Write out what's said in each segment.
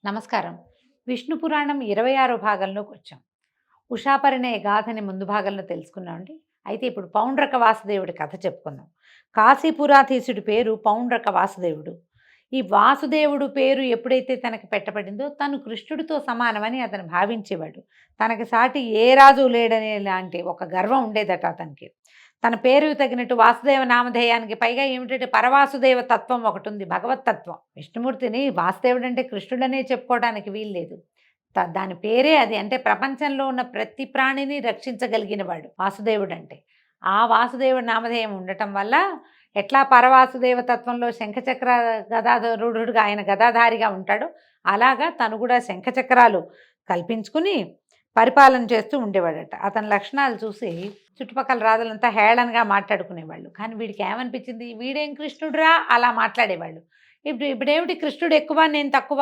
నమస్కారం. విష్ణు పురాణం 26 భాగంలోకి వచ్చాం. ఉషాపరిణయ గాథని ముందు భాగంలో తెలుసుకున్నామండి. అయితే ఇప్పుడు పౌండ్రక వాసుదేవుడి కథ చెప్పుకుందాం. కాశీపురాధీశుడి పేరు పౌండ్రక వాసుదేవుడు. ఈ వాసుదేవుడు పేరు ఎప్పుడైతే తనకి పెట్టబడిందో తను కృష్ణుడితో సమానమని అతను భావించేవాడు. తనకి సాటి ఏ రాజు లేడనే లాంటి ఒక గర్వం ఉండేదట అతనికి. తన పేరుకు తగినట్టు వాసుదేవ నామధేయానికి పైగా ఏమిటంటే పరవాసుదేవ తత్వం ఒకటి ఉంది, భగవతత్వం. విష్ణుమూర్తిని వాసుదేవుడు అంటే కృష్ణుడనే చెప్పుకోవడానికి వీల్లేదు. దాని పేరే అది. అంటే ప్రపంచంలో ఉన్న ప్రతి ప్రాణిని రక్షించగలిగిన వాడు వాసుదేవుడు అంటే. ఆ వాసుదేవుడి నామధేయం ఉండటం వల్ల ఎట్లా పరవాసుదేవ తత్వంలో శంఖచక్ర గదాధరుడుగా ఆయన గదాధారిగా ఉంటాడో అలాగా తను కూడా శంఖచక్రాలు కల్పించుకుని పరిపాలన చేస్తూ ఉండేవాడట. అతని లక్షణాలు చూసి చుట్టుపక్కల రాజులంతా హేళనగా మాట్లాడుకునేవాళ్ళు. కానీ వీడికి ఏమనిపించింది, వీడేం కృష్ణుడురా అలా మాట్లాడేవాళ్ళు. ఇప్పుడేమిటి కృష్ణుడు ఎక్కువ నేను తక్కువ?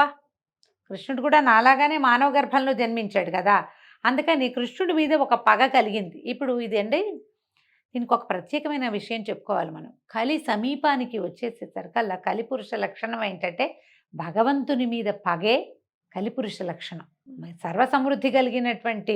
కృష్ణుడు కూడా నాలాగానే మానవ గర్భంలో జన్మించాడు కదా, అందుకని కృష్ణుడి మీద ఒక పగ కలిగింది. ఇప్పుడు ఇది అండి, దీనికి ఒక ప్రత్యేకమైన విషయం చెప్పుకోవాలి మనం. కలి సమీపానికి వచ్చేసేసరికల్లా కలిపురుష లక్షణం ఏంటంటే భగవంతుని మీద పగే కలిపురుష లక్షణం. సర్వసమృద్ధి కలిగినటువంటి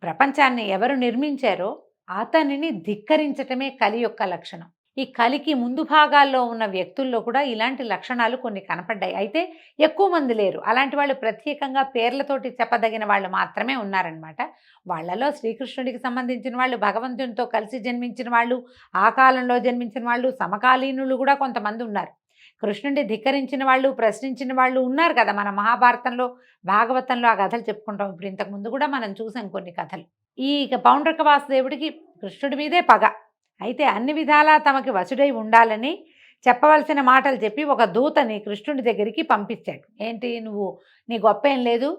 ప్రపంచాన్ని ఎవరు నిర్మించారో అతనిని ధిక్కరించటమే కలి యొక్క లక్షణం. ఈ కలికి ముందు భాగాల్లో ఉన్న వ్యక్తుల్లో కూడా ఇలాంటి లక్షణాలు కొన్ని కనపడ్డాయి. అయితే ఎక్కువ మంది లేరు. అలాంటి వాళ్ళు ప్రత్యేకంగా పేర్లతోటి చెప్పదగిన వాళ్ళు మాత్రమే ఉన్నారనమాట. వాళ్ళలో శ్రీకృష్ణుడికి సంబంధించిన వాళ్ళు, భగవంతునితో కలిసి జన్మించిన వాళ్ళు, ఆ కాలంలో జన్మించిన వాళ్ళు, సమకాలీనులు కూడా కొంతమంది ఉన్నారు. కృష్ణుడిని ధిక్కరించిన వాళ్ళు, ప్రశ్నించిన వాళ్ళు ఉన్నారు కదా. మన మహాభారతంలో, భాగవతంలో ఆ కథలు చెప్పుకుంటాం. ఇప్పుడు ఇంతకుముందు కూడా మనం చూసాం కొన్ని కథలు. ఈ పౌండ్రక వాసుదేవుడికి కృష్ణుడి మీదే పగ. అయితే అన్ని విధాలా తమకి వశుడై ఉండాలని చెప్పవలసిన మాటలు చెప్పి ఒక దూతని కృష్ణుడి దగ్గరికి పంపించాడు. ఏంటి, నువ్వు నీ గొప్ప ఏం లేదు,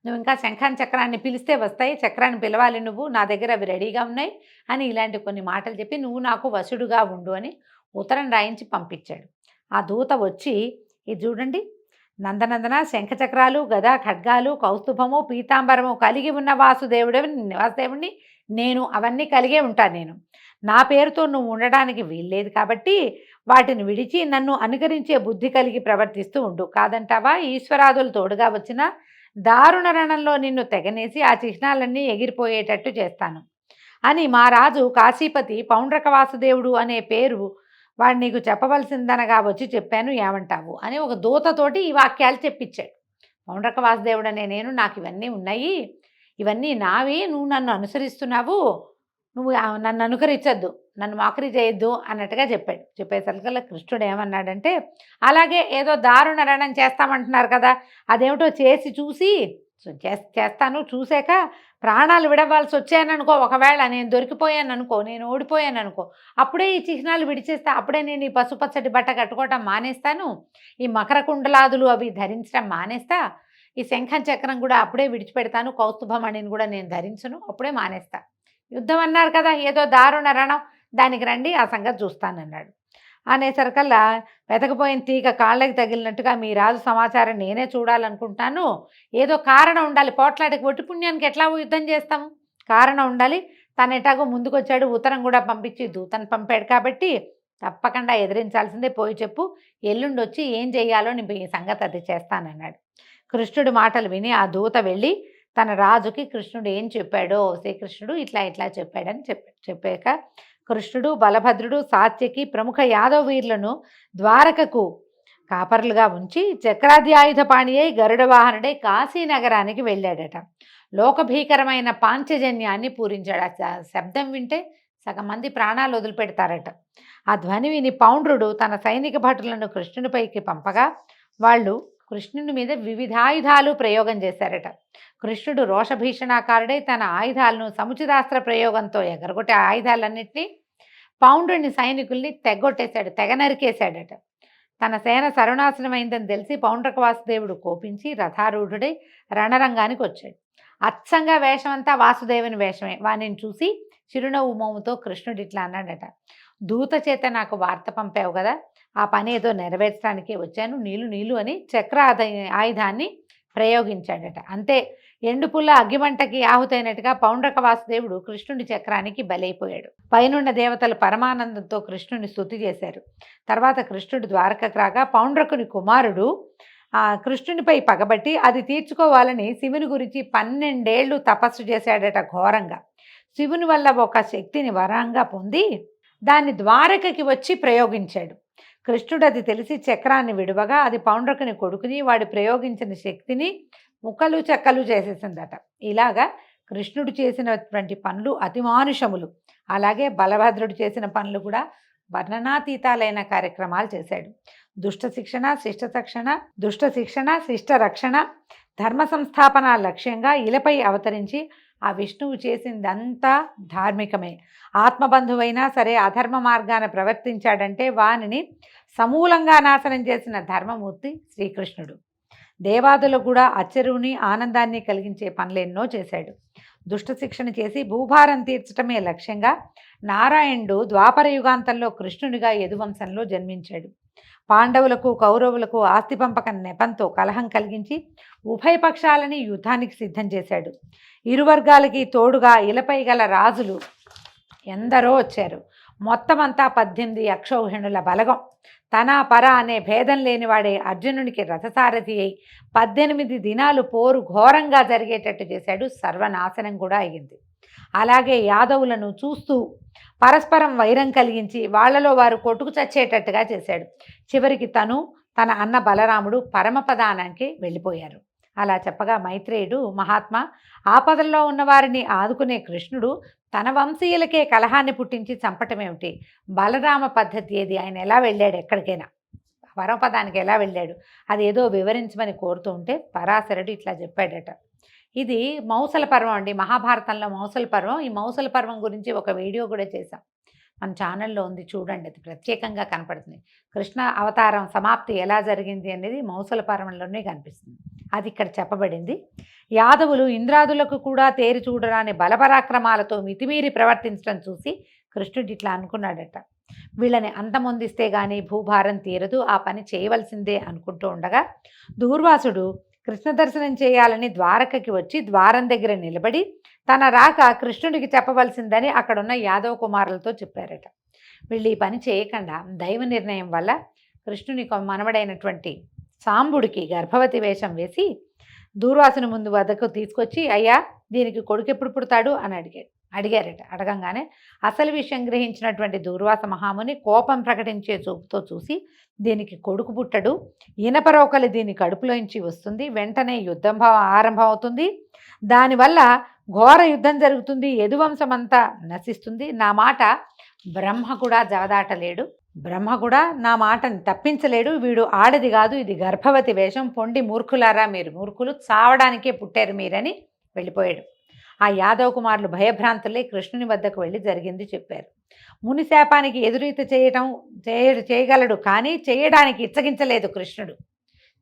నువ్వు ఇంకా శంఖాన్ని చక్రాన్ని పిలిస్తే వస్తాయి, చక్రాన్ని పిలవాలి నువ్వు, నా దగ్గర అవి రెడీగా ఉన్నాయి అని ఇలాంటి కొన్ని మాటలు చెప్పి నువ్వు నాకు వశుడుగా ఉండు అని ఉత్తరం రాయించి పంపించాడు. ఆ దూత వచ్చి, ఇది చూడండి, నందనందన శంఖచక్రాలు, గదా, ఖడ్గాలు, కౌస్తుభము, పీతాంబరము కలిగి ఉన్న వాసుదేవుడిని నేను అవన్నీ కలిగే ఉంటాను. నేను నా పేరుతో నువ్వు ఉండడానికి వీల్లేదు కాబట్టి వాటిని విడిచి నన్ను అనుకరించే బుద్ధి కలిగి ప్రవర్తిస్తూ ఉండు. కాదంటావా, ఈశ్వరాదులు తోడుగా వచ్చిన దారుణ రణంలో నిన్ను తెగనేసి ఆ చిహ్నాలన్నీ ఎగిరిపోయేటట్టు చేస్తాను అని మా రాజు కాశీపతి పౌండ్రక వాసుదేవుడు అనే పేరు వాడు నీకు చెప్పవలసిందనగా వచ్చి చెప్పాను, ఏమంటావు అని ఒక దూతతోటి ఈ వాక్యాలు చెప్పించాడు. పౌండ్రక వాసుదేవుడు అనే నేను, నాకు ఇవన్నీ ఉన్నాయి, ఇవన్నీ నావి, నువ్వు నన్ను అనుసరిస్తున్నావు, నువ్వు నన్ను అనుకరించద్దు, నన్ను మోకరి చేయొద్దు అన్నట్టుగా చెప్పాడు. చెప్పేసరికల్లా కృష్ణుడు ఏమన్నాడంటే, అలాగే ఏదో దారుణ రణం చేస్తామంటున్నారు కదా, అదేమిటో చేసి చూసి చేస్తాను, చూసాక ప్రాణాలు విడవాల్సి వచ్చాననుకో, ఒకవేళ నేను దొరికిపోయాను అనుకో, నేను ఓడిపోయాను అనుకో, అప్పుడే ఈ చిహ్నాలు విడిచేస్తా, అప్పుడే నేను ఈ పసుపచ్చటి బట్ట కట్టుకోవటం మానేస్తాను, ఈ మకర కుండలాదులు అవి ధరించడం మానేస్తా, ఈ శంఖం చక్రం కూడా అప్పుడే విడిచిపెడతాను, కౌస్తుభమణిని కూడా నేను ధరించను, అప్పుడే మానేస్తా. యుద్ధం అన్నారు కదా, ఏదో దారుణ రణం, దానికి రండి, ఆ సంగతి చూస్తానన్నాడు. అనేసరికల్లా వెతకపోయిన తీగ కాళ్ళకి తగిలినట్టుగా మీ రాజు సమాచారం నేనే చూడాలనుకుంటాను, ఏదో కారణం ఉండాలి, పోట్లాడికి ఒట్టి పుణ్యానికి ఎట్లా యుద్ధం చేస్తాము, కారణం ఉండాలి. తను ఎటాగో ముందుకొచ్చాడు, ఉత్తరం కూడా పంపించి దూతను పంపాడు కాబట్టి తప్పకుండా ఎదిరించాల్సిందే, పోయి చెప్పు, ఎల్లుండి వచ్చి ఏం చెయ్యాలో నేను ఈ సంగతి అది చేస్తానన్నాడు. కృష్ణుడి మాటలు విని ఆ దూత వెళ్ళి తన రాజుకి కృష్ణుడు ఏం చెప్పాడో, శ్రీకృష్ణుడు ఇట్లా ఇట్లా చెప్పాడని చెప్పాక కృష్ణుడు, బలభద్రుడు, సాత్యకి ప్రముఖ యాదవ వీరులను ద్వారకకు కాపర్లుగా ఉంచి చక్రాధ్యాయుధ పాణి అయి గరుడ వాహనుడై కాశీనగరానికి వెళ్ళాడట. లోకభీకరమైన పాంచజన్యాన్ని పూరించాడు. ఆ శబ్దం వింటే సగం మంది ప్రాణాలు వదిలిపెడతారట. ఆ ధ్వని విని పౌండ్రుడు తన సైనిక భటులను కృష్ణునిపైకి పంపగా వాళ్ళు కృష్ణుని మీద వివిధాయుధాలు ప్రయోగం చేశారట. కృష్ణుడు రోషభీషణాకారుడై తన ఆయుధాలను సముచితాస్త్ర ప్రయోగంతో ఎగరగొట్టే ఆయుధాలన్నింటినీ పౌండ్రుని సైనికుల్ని తెగొట్టేశాడు, తెగ నరికేశాడట. తన సేన సర్వనాశనమైందని తెలిసి పౌండ్రక వాసుదేవుడు కోపించి రథారూఢుడై రణరంగానికి వచ్చాడు. అచ్చంగా వేషమంతా వాసుదేవుని వేషమే. వానిని చూసి చిరునవ్వు మోముతో కృష్ణుడు ఇట్లా అన్నాడట, దూత చేత నాకు వార్త పంపావు కదా, ఆ పని ఏదో నెరవేర్చడానికే వచ్చాను, నీళ్ళు అని చక్ర ఆయుధాన్ని ప్రయోగించాడట. అంతే, ఎండుపుల్ల అగ్గిమంటకి ఆహుతైనట్టుగా పౌండ్రక వాసుదేవుడు కృష్ణుడి చక్రానికి బలైపోయాడు. పైనున్న దేవతలు పరమానందంతో కృష్ణుని స్తుతి చేశారు. తర్వాత కృష్ణుడు ద్వారకకు రాగా పౌండ్రకుని కుమారుడు కృష్ణునిపై పగబట్టి అది తీర్చుకోవాలని శివుని గురించి 12 ఏళ్ళు తపస్సు చేశాడట ఘోరంగా. శివుని వల్ల ఒక శక్తిని వరంగా పొంది దాన్ని ద్వారకకి వచ్చి ప్రయోగించాడు. కృష్ణుడు అది తెలిసి చక్రాన్ని విడువగా అది పౌండ్రకుని కొడుకుని వాడు ప్రయోగించిన శక్తిని ముక్కలు చెక్కలు చేసేసిందట. ఇలాగా కృష్ణుడు చేసినటువంటి పనులు అతిమానుషములు. అలాగే బలభద్రుడు చేసిన పనులు కూడా వర్ణనాతీతాలైన కార్యక్రమాలు చేశాడు. దుష్ట శిక్షణ శిష్ట రక్షణ ధర్మ సంస్థాపన లక్ష్యంగా ఇలపై అవతరించి ఆ విష్ణువు చేసిందంతా ధార్మికమే. ఆత్మబంధువైనా సరే అధర్మ మార్గాన ప్రవర్తించాడంటే వానిని సమూలంగా నాశనం చేసిన ధర్మమూర్తి శ్రీకృష్ణుడు. దేవాదులకు కూడా ఆశ్చర్యుని ఆనందాన్ని కలిగించే పనులెన్నో చేశాడు. దుష్ట శిక్షణ చేసి భూభారం తీర్చడమే లక్ష్యంగా నారాయణుడు ద్వాపర యుగాంతంలో కృష్ణునిగా యదువంశంలో జన్మించాడు. పాండవులకు కౌరవులకు ఆస్తి పంపకం నెపంతో కలహం కలిగించి ఉభయ పక్షాలని యుద్ధానికి సిద్ధం చేశాడు. ఇరు వర్గాలకి తోడుగా ఇలపై గల రాజులు ఎందరో వచ్చారు. మొత్తమంతా 18 అక్షౌహిణుల బలగం. తన పర అనే భేదం లేనివాడే అర్జునునికి రథసారథి అయి 18 దినాలు పోరు ఘోరంగా జరిగేటట్టు చేశాడు. సర్వనాశనం కూడా అయ్యింది. అలాగే యాదవులను చూస్తూ పరస్పరం వైరం కలిగించి వాళ్లలో వారు కొట్టుకు చచ్చేటట్టుగా చేశాడు. చివరికి తన అన్న బలరాముడు పరమపదానానికి వెళ్ళిపోయారు. అలా చెప్పగా మైత్రేయుడు మహాత్మా, ఆపదల్లో ఉన్నవారిని ఆదుకునే కృష్ణుడు తన వంశీయులకే కలహాన్ని పుట్టించి చంపటమేమిటి? బలరామ పద్ధతి ఏది? ఆయన ఎలా వెళ్ళాడు? ఎక్కడికైనా పరమపదానికి ఎలా వెళ్ళాడు? అది ఏదో వివరించమని కోరుతూ ఉంటే పరాశరుడు ఇట్లా చెప్పాడట. ఇది మౌసల పర్వం అండి, మహాభారతంలో మౌసల పర్వం. ఈ మౌసల పర్వం గురించి ఒక వీడియో కూడా చేశాం, మన ఛానల్లో ఉంది, చూడండి. అది ప్రత్యేకంగా కనపడుతుంది. కృష్ణ అవతారం సమాప్తి ఎలా జరిగింది అనేది మౌసల పర్వంలోనే కనిపిస్తుంది. అది ఇక్కడ చెప్పబడింది. యాదవులు ఇంద్రాదులకు కూడా తేరి చూడరాని బలపరాక్రమాలతో మితిమీరి ప్రవర్తించడం చూసి కృష్ణుడు ఇట్లా అనుకున్నాడట, వీళ్ళని అంతమొందిస్తే గానీ భూభారం తీరదు, ఆ పని చేయవలసిందే అనుకుంటూ ఉండగా దూర్వాసుడు కృష్ణ దర్శనం చేయాలని ద్వారకకి వచ్చి ద్వారం దగ్గర నిలబడి తన రాక కృష్ణుడికి చెప్పవలసిందని అక్కడున్న యాదవ కుమారులతో చెప్పారట. వీళ్ళు ఈ పని చేయకుండా దైవ నిర్ణయం వల్ల కృష్ణుని మనవడైనటువంటి సాంబుడికి గర్భవతి వేషం వేసి దూర్వాసుని ముందు వద్దకు తీసుకొచ్చి, అయ్యా దీనికి కొడుకు ఎప్పుడు పుడతాడు అని అడిగారట. అడగంగానే అసలు విషయం గ్రహించినటువంటి దూర్వాస మహాముని కోపం ప్రకటించే చూపుతో చూసి, దీనికి కొడుకు పుట్టడు, ఇనపరోకలి దీని కడుపులోంచి వస్తుంది, వెంటనే యుద్ధం ఆరంభం అవుతుంది, దానివల్ల ఘోర యుద్ధం జరుగుతుంది, యదువంశమంతా నశిస్తుంది, నా మాట బ్రహ్మ కూడా జవదాటలేడు, బ్రహ్మ కూడా నా మాటని తప్పించలేడు, వీడు ఆడది కాదు, ఇది గర్భవతి వేషం, పొండి మూర్ఖులారా, మీరు మూర్ఖులు, చావడానికే పుట్టారు మీరని వెళ్ళిపోయాడు. ఆ యాదవ కుమారులు భయభ్రాంతులై కృష్ణుని వద్దకు వెళ్ళి జరిగింది చెప్పారు. ముని శాపానికి ఎదురీత చేయగలడు, కానీ చేయడానికి ఇచ్చగించలేదు కృష్ణుడు.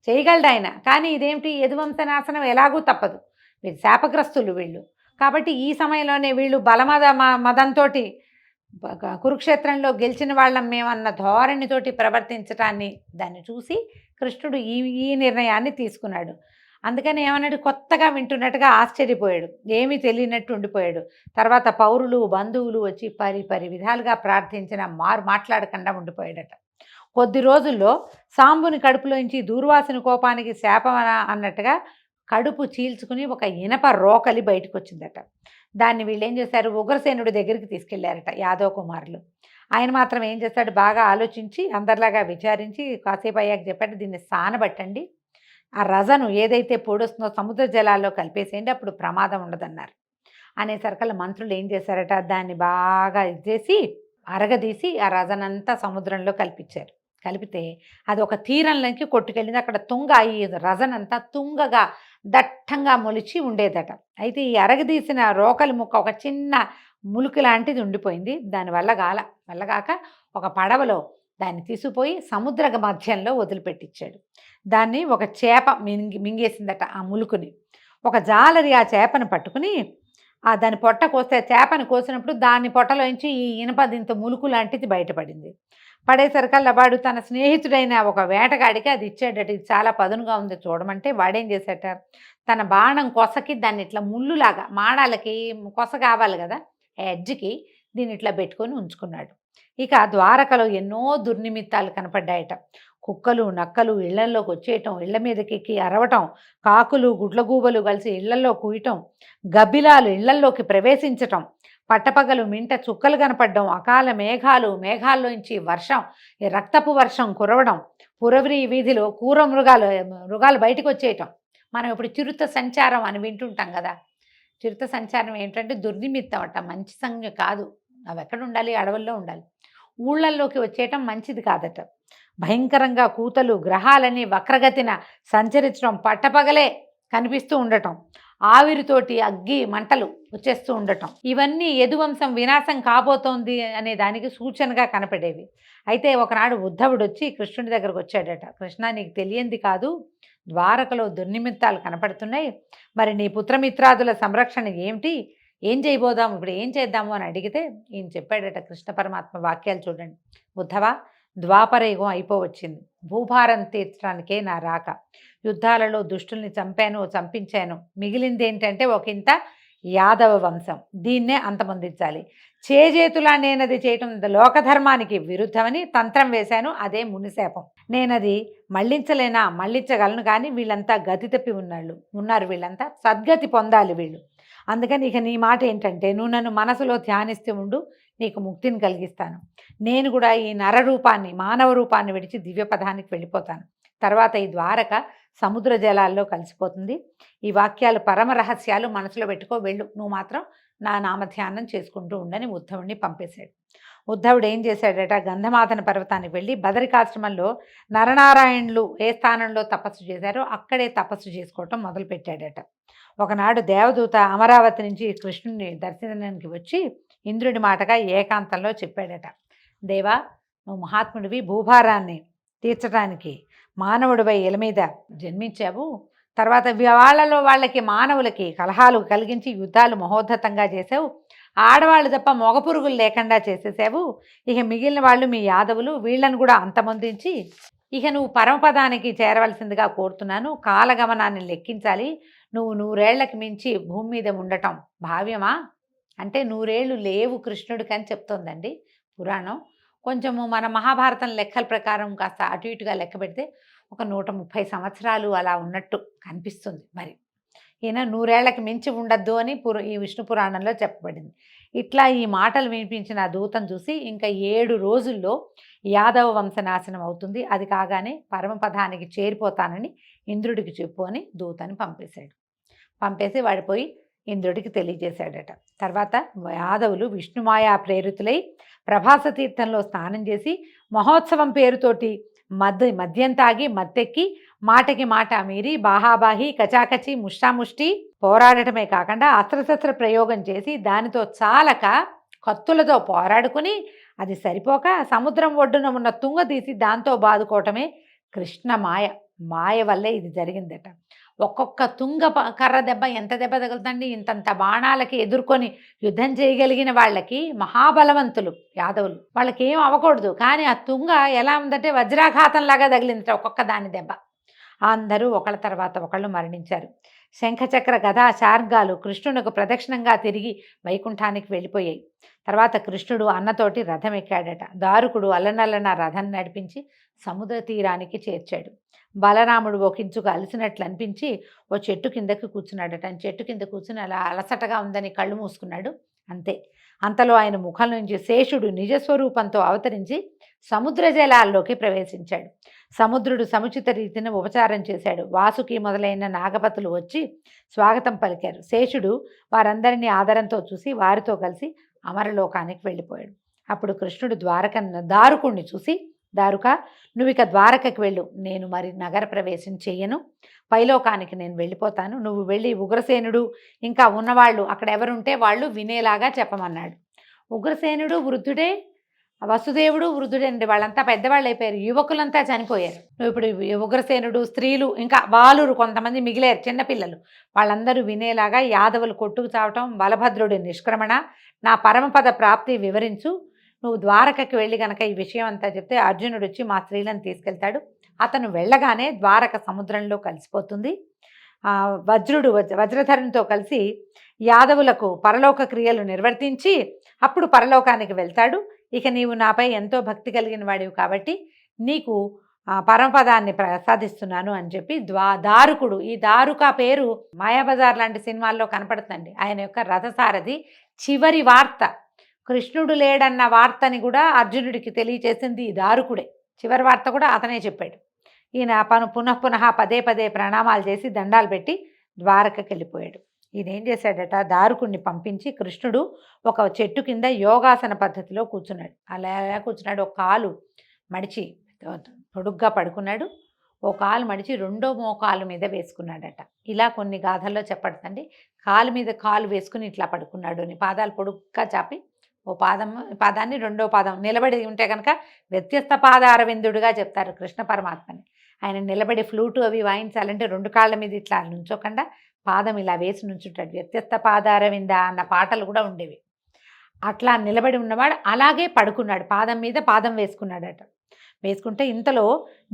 చేయగలడు ఆయన, కానీ ఇదేమిటి, యదువంశ నాశనం ఎలాగూ తప్పదు, వీళ్ళు శాపగ్రస్తులు వీళ్ళు. కాబట్టి ఈ సమయంలోనే వీళ్ళు మదంతో కురుక్షేత్రంలో గెలిచిన వాళ్ళం మేమన్న ధోరణితోటి ప్రవర్తించటాన్ని దాన్ని చూసి కృష్ణుడు ఈ నిర్ణయాన్ని తీసుకున్నాడు. అందుకని ఏమన్నాడు, కొత్తగా వింటున్నట్టుగా ఆశ్చర్యపోయాడు, ఏమీ తెలియనట్టు ఉండిపోయాడు. తర్వాత పౌరులు బంధువులు వచ్చి పరి విధాలుగా ప్రార్థించిన మాట్లాడకుండా ఉండిపోయాడట. కొద్ది రోజుల్లో సాంబుని కడుపులోంచి దూర్వాసుని కోపానికి శాపమన అన్నట్టుగా కడుపు చీల్చుకుని ఒక ఇనప రోకలి బయటకు వచ్చిందట. దాన్ని వీళ్ళు ఏం చేశారు, ఉగ్రసేనుడి దగ్గరికి తీసుకెళ్లారట యాదవ కుమారులు. ఆయన మాత్రం ఏం చేశాడు, బాగా ఆలోచించి అందరిలాగా విచారించి కాసేపు అయ్యాక చెప్పాడు, దీన్ని సానబట్టండి, ఆ రజను ఏదైతే పొడుస్తుందో సముద్ర జలాల్లో కలిపేసేయండి, అప్పుడు ప్రమాదం ఉండదన్నారు. అనేసరికల్లా మంత్రులు ఏం చేశారట, దాన్ని బాగా ఇచ్చేసి అరగదీసి ఆ రజనంతా సముద్రంలో కలిపించారు. కలిపితే అది ఒక తీరంలోకి కొట్టుకెళ్ళింది. అక్కడ ఈ రజనంతా తుంగగా దట్టంగా మొలిచి ఉండేదట. అయితే ఈ అరగదీసిన రోకలి ముక్క ఒక చిన్న ములుకు లాంటిది ఉండిపోయింది. దానివల్ల వెళ్ళగాక ఒక పడవలో దాన్ని తీసుకుపోయి సముద్ర మధ్యంలో వదిలిపెట్టించాడు. దాన్ని ఒక చేప మింగేసిందట ఆ ములుకుని. ఒక జాలరి ఆ చేపను పట్టుకుని దాని పొట్ట కోస్తే, చేపని కోసినప్పుడు దాని పొట్టలోంచి ఈ ఇనపదింత ములుకు లాంటిది బయటపడింది. పడేసరికల్లా వాడు తన స్నేహితుడైన ఒక వేటగాడికి అది ఇచ్చాడట. ఇది చాలా పదునుగా ఉంది చూడమంటే వాడేం చేశాట, తన బాణం కొసకి దాన్ని ఇట్లా ముళ్ళులాగా, మాడాలకి కొస కావాలి కదా, ఎడ్జ్కి దీన్ని ఇట్లా పెట్టుకొని ఉంచుకున్నాడు. ఇక ద్వారకలో ఎన్నో దుర్నిమిత్తాలు కనపడ్డాయట. కుక్కలు నక్కలు ఇళ్లల్లోకి వచ్చేయటం, ఇళ్ల మీదకెక్కి అరవటం, కాకులు గుడ్లగూబలు కలిసి ఇళ్లల్లో కూయటం, గబ్బిలాలు ఇళ్లల్లోకి ప్రవేశించటం, పట్టపగలు మింట చుక్కలు కనపడడం, అకాల మేఘాలు, మేఘాల్లోంచి వర్షం, ఈ రక్తపు వర్షం కురవడం, పురవరి వీధిలో మృగాలు బయటకు వచ్చేయటం. మనం ఇప్పుడు చిరుత సంచారం అని వింటుంటాం కదా. చిరుత సంచారం ఏంటంటే దుర్నిమిత్తం అట, మంచి సంజ్ఞ కాదు. అవి ఎక్కడ ఉండాలి? అడవుల్లో ఉండాలి. ఊళ్ళల్లోకి వచ్చేయటం మంచిది కాదట. భయంకరంగా కూతలు, గ్రహాలని వక్రగతిన సంచరించడం, పట్టపగలే కనిపిస్తూ ఉండటం, ఆవిరితోటి అగ్గి మంటలు వచ్చేస్తూ ఉండటం, ఇవన్నీ యదువంశం వినాశం కాబోతోంది అనే దానికి సూచనగా కనపడేవి. అయితే ఒకనాడు ఉద్ధవుడు వచ్చి కృష్ణుడి దగ్గరకు వచ్చాడట. కృష్ణ, నీకు తెలియంది కాదు, ద్వారకలో దుర్నిమిత్తాలు కనపడుతున్నాయి. మరి నీ పుత్రమిత్రాదుల సంరక్షణ ఏమిటి? ఏం చేయబోదాము, ఇప్పుడు ఏం చేద్దాము అని అడిగితే ఈయన చెప్పాడట కృష్ణ పరమాత్మ వాక్యాలు చూడండి. ఉద్ధవ, ద్వాపరయుగం అయిపోవచ్చింది. భూభారం తీర్చడానికే నా రాక. యుద్ధాలలో దుష్టుల్ని చంపించాను. మిగిలింది ఏంటంటే ఒకంత యాదవ వంశం. దీన్నే అంతమొందించాలి. చేజేతులా నేనది చేయటం లోకధర్మానికి విరుద్ధమని తంత్రం వేశాను. అదే మునిశాపం. నేనది మళ్ళించగలను, కానీ వీళ్ళంతా గతి తప్పి ఉన్నారు. వీళ్ళంతా సద్గతి పొందాలి వీళ్ళు. అందుకని ఇక నీ మాట ఏంటంటే, నువ్వు నన్ను మనసులో ధ్యానిస్తూ ఉండు, నీకు ముక్తిని కలిగిస్తాను. నేను కూడా ఈ నరరూపాన్ని, మానవ రూపాన్ని విడిచి దివ్యపదానికి వెళ్ళిపోతాను. తర్వాత ఈ ద్వారక సముద్ర జలాల్లో కలిసిపోతుంది. ఈ వాక్యాలు పరమ రహస్యాలు మనసులో పెట్టుకో, వెళ్ళు. నువ్వు మాత్రం నా నామధ్యానం చేసుకుంటూ ఉండని ఉద్ధవుడిని పంపేశాడు. ఉద్ధవుడు ఏం చేశాడట, గంధమాదన పర్వతానికి వెళ్ళి బదరికాశ్రమంలో నరనారాయణులు ఏ స్థానంలో తపస్సు చేశారో అక్కడే తపస్సు చేసుకోవటం మొదలుపెట్టాడట. ఒకనాడు దేవదూత అమరావతి నుంచి కృష్ణుడిని దర్శనానికి వచ్చి ఇంద్రుడి మాటగా ఏకాంతంలో చెప్పాడట. దేవా, నువ్వు మహాత్ముడివి, భూభారాన్ని తీర్చడానికి మానవుడిపై ఇల మీద జన్మించావు. తర్వాత వాళ్ళకి మానవులకి కలహాలు కలిగించి యుద్ధాలు మహోద్ధతంగా చేసావు. ఆడవాళ్ళు తప్ప మగ పురుగులు లేకుండా చేసేసావు. ఇక మిగిలిన వాళ్ళు మీ యాదవులు, వీళ్ళను కూడా అంతమొందించి ఇక నువ్వు పరమపదానికి చేరవలసిందిగా కోరుతున్నాను. కాలగమనాన్ని లెక్కించాలి. నువ్వు 100 ఏళ్లకి మించి భూమి మీద ఉండటం భావ్యమా అంటే 100 ఏళ్ళు లేవు కృష్ణుడికి అని చెప్తోందండి పురాణం. కొంచెము మన మహాభారతం లెక్కల ప్రకారం కాస్త అటు ఇటుగా లెక్క పెడితే ఒక 130 సంవత్సరాలు అలా ఉన్నట్టు కనిపిస్తుంది. మరి ఈయన 100 ఏళ్లకి మించి ఉండద్దు అని ఈ విష్ణు పురాణంలో చెప్పబడింది. ఇట్లా ఈ మాటలు వినిపించిన ఆ దూతను చూసి ఇంకా 7 రోజుల్లో యాదవ వంశనాశనం అవుతుంది, అది కాగానే పరమపదానికి చేరిపోతానని ఇంద్రుడికి చెప్పు అని దూతని పంపేసి వాడిపోయి ఇంద్రుడికి తెలియజేశాడట. తర్వాత యాదవులు విష్ణుమాయా ప్రేరితులై ప్రభాస తీర్థంలో స్నానం చేసి మహోత్సవం పేరుతోటి మద్యం తాగి మత్తెక్కి మాటకి మాట మీరి బాహాబాహి కచాకచి ముష్టాముష్టి పోరాడటమే కాకుండా అస్త్రశస్త్ర ప్రయోగం చేసి దానితో చాలక కత్తులతో పోరాడుకుని అది సరిపోక సముద్రం ఒడ్డున ఉన్న తుంగ తీసి దాంతో బాదుకోవటమే కృష్ణ మాయ వల్లే ఇది జరిగిందట. ఒక్కొక్క తుంగ కర్ర దెబ్బ ఎంత దెబ్బ తగులుతండి. ఇంతంత బాణాలకి ఎదుర్కొని యుద్ధం చేయగలిగిన వాళ్ళకి మహాబలవంతులు యాదవులు, వాళ్ళకి ఏం అవ్వకూడదు. కానీ ఆ తుంగ ఎలా ఉందంటే వజ్రాఘాతంలాగా తగిలిందట ఒక్కొక్క దాని దెబ్బ. అందరూ ఒకళ్ళ తర్వాత ఒకళ్ళు మరణించారు. శంఖచక్ర గదా చార్గాలు కృష్ణునికి ప్రదక్షిణంగా తిరిగి వైకుంఠానికి వెళ్ళిపోయాయి. తర్వాత కృష్ణుడు అన్నతోటి రథం ఎక్కాడట. దారుకుడు అల్లనల్లన రథం నడిపించి సముద్ర తీరానికి చేర్చాడు. బలరాముడు ఒకించుకు అలసినట్లు అనిపించి ఓ చెట్టు కిందకి కూర్చున్నాడట. చెట్టు కింద కూర్చుని అలా అలసటగా ఉందని కళ్ళు మూసుకున్నాడు. అంతే, అంతలో ఆయన ముఖం నుంచి శేషుడు నిజస్వరూపంతో అవతరించి సముద్ర జలాల్లోకి ప్రవేశించాడు. సముద్రుడు సముచిత రీతిని ఉపచారం చేశాడు. వాసుకి మొదలైన నాగపతులు వచ్చి స్వాగతం పలికారు. శేషుడు వారందరినీ ఆదరంతో చూసి వారితో కలిసి అమరలోకానికి వెళ్ళిపోయాడు. అప్పుడు కృష్ణుడు దారుకుణ్ణి చూసి, దారుక, నువ్వు ఇక ద్వారకకి వెళ్ళు, నేను మరి నగర ప్రవేశం చెయ్యను, పైలోకానికి నేను వెళ్ళిపోతాను. నువ్వు వెళ్ళి ఉగ్రసేనుడు ఇంకా ఉన్నవాళ్ళు అక్కడ ఎవరుంటే వాళ్ళు వినేలాగా చెప్పమన్నాడు. ఉగ్రసేనుడు వృద్ధుడే, వసుదేవుడు వృద్ధుడే అండి. వాళ్ళంతా పెద్దవాళ్ళు అయిపోయారు, యువకులంతా చనిపోయారు. నువ్వు ఇప్పుడు ఉగ్రసేనుడు, స్త్రీలు, ఇంకా బాలురు కొంతమంది మిగిలారు, చిన్నపిల్లలు, వాళ్ళందరూ వినేలాగా యాదవులు కొట్టుకు చావటం, బలభద్రుడి నిష్క్రమణ, నా పరమపద ప్రాప్తి వివరించు. నువ్వు ద్వారకకి వెళ్ళి గనక ఈ విషయం అంతా చెప్తే అర్జునుడు వచ్చి మా స్త్రీలను తీసుకెళ్తాడు. అతను వెళ్ళగానే ద్వారక సముద్రంలో కలిసిపోతుంది. వజ్రధరునితో కలిసి యాదవులకు పరలోక క్రియలు నిర్వర్తించి అప్పుడు పరలోకానికి వెళ్తాడు. ఇక నీవు నాపై ఎంతో భక్తి కలిగిన వాడివి కాబట్టి నీకు పరమపదాన్ని ప్రసాదిస్తున్నాను అని చెప్పి దారుకుడు, ఈ దారుక పేరు మాయాబజార్ లాంటి సినిమాల్లో కనపడుతుందండి. ఆయన యొక్క రథసారథి. చివరి వార్త కృష్ణుడు లేడన్న వార్తని కూడా అర్జునుడికి తెలియచేసింది ఈ దారుకుడే. చివరి వార్త కూడా అతనే చెప్పాడు. ఈయన పునః పదే పదే ప్రణామాలు చేసి దండాలు పెట్టి ద్వారకకి వెళ్ళిపోయాడు. ఈయన ఏం చేశాడట, దారుకుడిని పంపించి కృష్ణుడు ఒక చెట్టు కింద యోగాసన పద్ధతిలో కూర్చున్నాడు. అలా కూర్చున్నాడు. ఒక కాలు మడిచి పొడుగ్గా పడుకున్నాడు. ఓ కాలు మడిచి రెండో మోకాలు మీద వేసుకున్నాడట. ఇలా కొన్ని గాథల్లో చెప్పడుతండి. కాలు మీద కాలు వేసుకుని ఇట్లా పడుకున్నాడు అని, పాదాలు పొడుగ్గా చాపి ఓ పాదాన్ని రెండో పాదం నిలబడి ఉంటే కనుక వ్యత్యస్త పాదారవిందుడుగా చెప్తారు కృష్ణ పరమాత్మని. ఆయన నిలబడి ఫ్లూటు అవి వాయించాలంటే రెండు కాళ్ళ మీద ఇట్లా నుంచోకుండా పాదం ఇలా వేసి నుంచుంటాడు. వ్యత్యస్త పాదారవింద అన్న పాటలు కూడా ఉండేవి. అట్లా నిలబడి ఉన్నవాడు అలాగే పడుకున్నాడు. పాదం మీద పాదం వేసుకున్నాడట. వేసుకుంటే ఇంతలో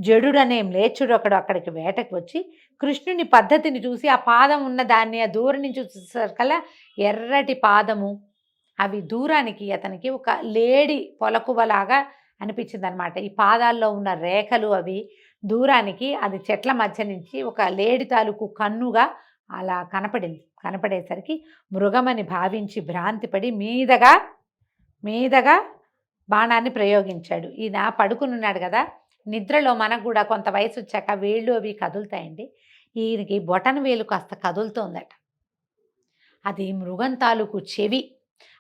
జడుడు అనే మ్లేచ్చుడు అక్కడికి వేటకు వచ్చి కృష్ణుని పద్ధతిని చూసి ఆ పాదం ఉన్న దాన్ని ఆ దూరం నుంచి చూసేసరికల్లా ఎర్రటి పాదము, అవి దూరానికి అతనికి ఒక లేడి పొలకువలాగా అనిపించింది అనమాట. ఈ పాదాల్లో ఉన్న రేఖలు అవి దూరానికి అది చెట్ల మధ్య నుంచి ఒక లేడి తాలూకు కన్నుగా అలా కనపడేసరికి మృగమని భావించి భ్రాంతిపడి మీదగా బాణాన్ని ప్రయోగించాడు. ఈయన పడుకునున్నాడు కదా, నిద్రలో మనకు కూడా కొంత వయసు వచ్చాక వేళ్ళు అవి కదులుతాయండి. ఈయనకి బొటన వేలు కాస్త కదులుతోందట. అది మృగం తాలూకు చెవి.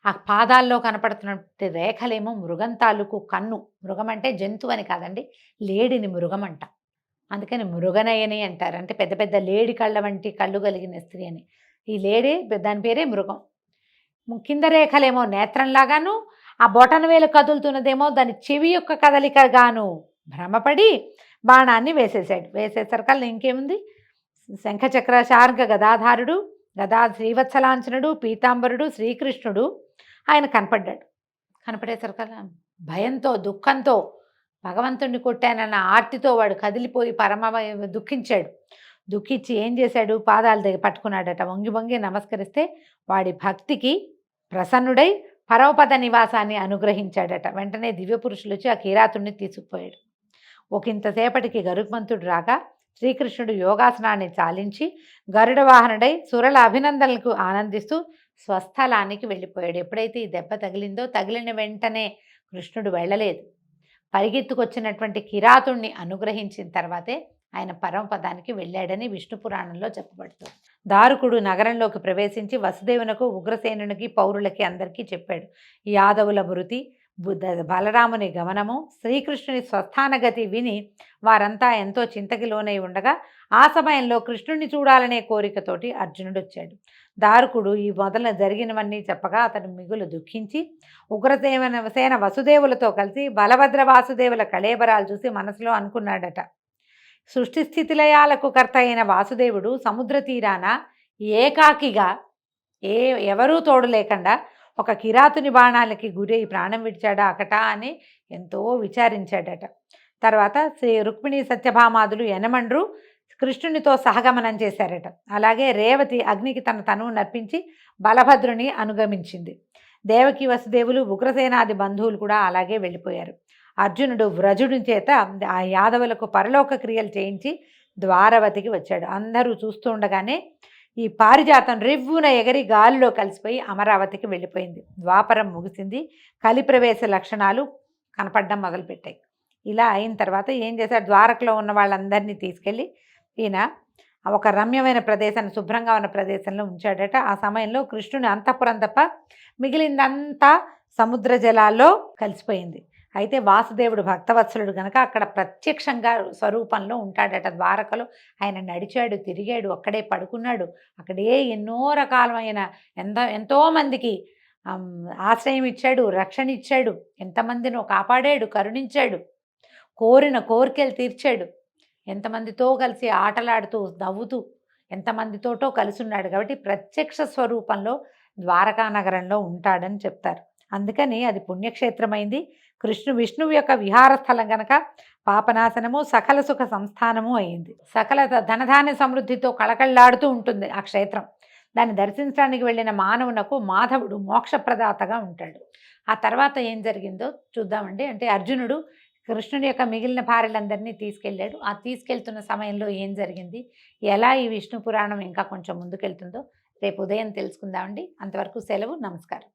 ఆ పాదాల్లో కనపడుతున్నటువంటి రేఖలేమో మృగం తాలూకు కన్ను. మృగం అంటే జంతువు అని కాదండి, లేడిని మృగం అంట. అందుకని మృగనయని అంటారు. అంటే పెద్ద పెద్ద లేడి కళ్ళ వంటి కళ్ళు కలిగిన స్త్రీ అని. ఈ లేడి దాని పేరే మృగం. కింద రేఖలేమో నేత్రంలాగాను, ఆ బొటన వేలు కదులుతున్నదేమో దాని చెవి యొక్క కదలికగాను భ్రమపడి బాణాన్ని వేసేసాడు. వేసేసరికల్లా ఇంకేముంది, శంఖచక్ర శార్గ గదాధారుడు, శ్రీవత్సలాంఛనుడు, పీతాంబరుడు శ్రీకృష్ణుడు ఆయన కనపడేసరికల్లా భయంతో దుఃఖంతో భగవంతుడిని కొట్టానన్న ఆర్తితో వాడు కదిలిపోయి దుఃఖించాడు. దుఃఖించి ఏం చేశాడు, పాదాల దగ్గర పట్టుకున్నాడట. వంగి నమస్కరిస్తే వాడి భక్తికి ప్రసన్నుడై పరమపద నివాసాన్ని అనుగ్రహించాడట. వెంటనే దివ్యపురుషులు వచ్చి ఆ కిరాతుడిని తీసుకుపోయాడు. ఒకంతసేపటికి గరుత్మంతుడు రాగా శ్రీకృష్ణుడు యోగాసనాన్ని చాలించి గరుడ వాహనుడై సురల అభినందనలకు ఆనందిస్తూ స్వస్థలానికి వెళ్ళిపోయాడు. ఎప్పుడైతే ఈ దెబ్బ తగిలిందో, తగిలిన వెంటనే కృష్ణుడు వెళ్ళలేదు. పరిగెత్తుకొచ్చినటువంటి కిరాతుణ్ణి అనుగ్రహించిన తర్వాతే ఆయన పరమపదానికి వెళ్ళాడని విష్ణు పురాణంలో చెప్పబడుతుంది. దారుకుడు నగరంలోకి ప్రవేశించి వసుదేవునకు, ఉగ్రసేనునికి, పౌరులకి అందరికీ చెప్పాడు. యాదవుల మృతి, బలరాముని గమనము, శ్రీకృష్ణుని స్వస్థానగతి విని వారంతా ఎంతో చింతకి లోనై ఉండగా ఆ సమయంలో కృష్ణుడిని చూడాలనే కోరికతోటి అర్జునుడు వచ్చాడు. దారుకుడు ఈ మొదల జరిగినవన్నీ చెప్పగా అతను మిగులు దుఃఖించి సేన వసుదేవులతో కలిసి బలభద్ర వాసుదేవుల కళేబరాలు చూసి మనసులో అనుకున్నాడట, సృష్టి స్థితిలయాలకు కర్త అయిన వాసుదేవుడు సముద్ర తీరాన ఏకాకిగా ఎవరూ తోడు లేకుండా ఒక కిరాతుని బాణాలకి గురై ప్రాణం విడిచాడా అకట అని ఎంతో విచారించాడట. తర్వాత శ్రీ రుక్మిణి సత్యభామాదులు యనమండ్రు కృష్ణునితో సహగమనం చేశారట. అలాగే రేవతి అగ్నికి తన తనువు నర్పించి బలభద్రుని అనుగమించింది. దేవకి వసుదేవులు, ఉగ్రసేనాది బంధువులు కూడా అలాగే వెళ్ళిపోయారు. అర్జునుడు వ్రజుడి చేత ఆ యాదవులకు పరలోక క్రియలు చేయించి ద్వారవతికి వచ్చాడు. అందరూ చూస్తూ ఉండగానే ఈ పారిజాతం రివ్వున ఎగరి గాలిలో కలిసిపోయి అమరావతికి వెళ్ళిపోయింది. ద్వాపరం ముగిసింది. కలిప్రవేశ లక్షణాలు కనపడడం మొదలుపెట్టాయి. ఇలా అయిన తర్వాత ఏం చేశారు, ద్వారకలో ఉన్న వాళ్ళందరినీ తీసుకెళ్ళి ఈయన ఒక రమ్యమైన ప్రదేశాన్ని, శుభ్రంగా ఉన్న ప్రదేశంలో ఉంచాడట. ఆ సమయంలో కృష్ణుని అంతఃపురం తప్ప మిగిలిందంతా సముద్ర జలాల్లో కలిసిపోయింది. అయితే వాసుదేవుడు భక్తవత్సలుడు గనక అక్కడ ప్రత్యక్షంగా స్వరూపంలో ఉంటాడట. ద్వారకలో ఆయన నడిచాడు, తిరిగాడు, అక్కడే పడుకున్నాడు. అక్కడే ఎన్నో రకాలమైన ఎంతోమందికి ఆశ్రయం ఇచ్చాడు, రక్షణ ఇచ్చాడు, ఎంతమందినో కాపాడాడు, కరుణించాడు, కోరిన కోరికలు తీర్చాడు. ఎంతమందితో కలిసి ఆటలాడుతూ నవ్వుతూ ఎంతమందితోటో కలిసి ఉన్నాడు. కాబట్టి ప్రత్యక్ష స్వరూపంలో ద్వారకా నగరంలో ఉంటాడని చెప్తారు. అందుకని అది పుణ్యక్షేత్రమైంది. విష్ణువు యొక్క విహారస్థలం గనక పాపనాశనము, సకల సుఖ సంస్థానము అయింది. సకల ధనధాన్య సమృద్ధితో కళకళలాడుతూ ఉంటుంది ఆ క్షేత్రం. దాన్ని దర్శించడానికి వెళ్ళిన మానవునకు మాధవుడు మోక్షప్రదాతగా ఉంటాడు. ఆ తర్వాత ఏం జరిగిందో చూద్దామండి. అంటే అర్జునుడు కృష్ణుడి యొక్క మిగిలిన భార్యలందరినీ తీసుకెళ్ళాడు. ఆ తీసుకెళ్తున్న సమయంలో ఏం జరిగింది? ఎలా ఈ విష్ణు పురాణం ఇంకా కొంచెం ముందుకెళ్తుందో రేపు ఉదయం తెలుసుకుందామండి. అంతవరకు సెలవు. నమస్కారం.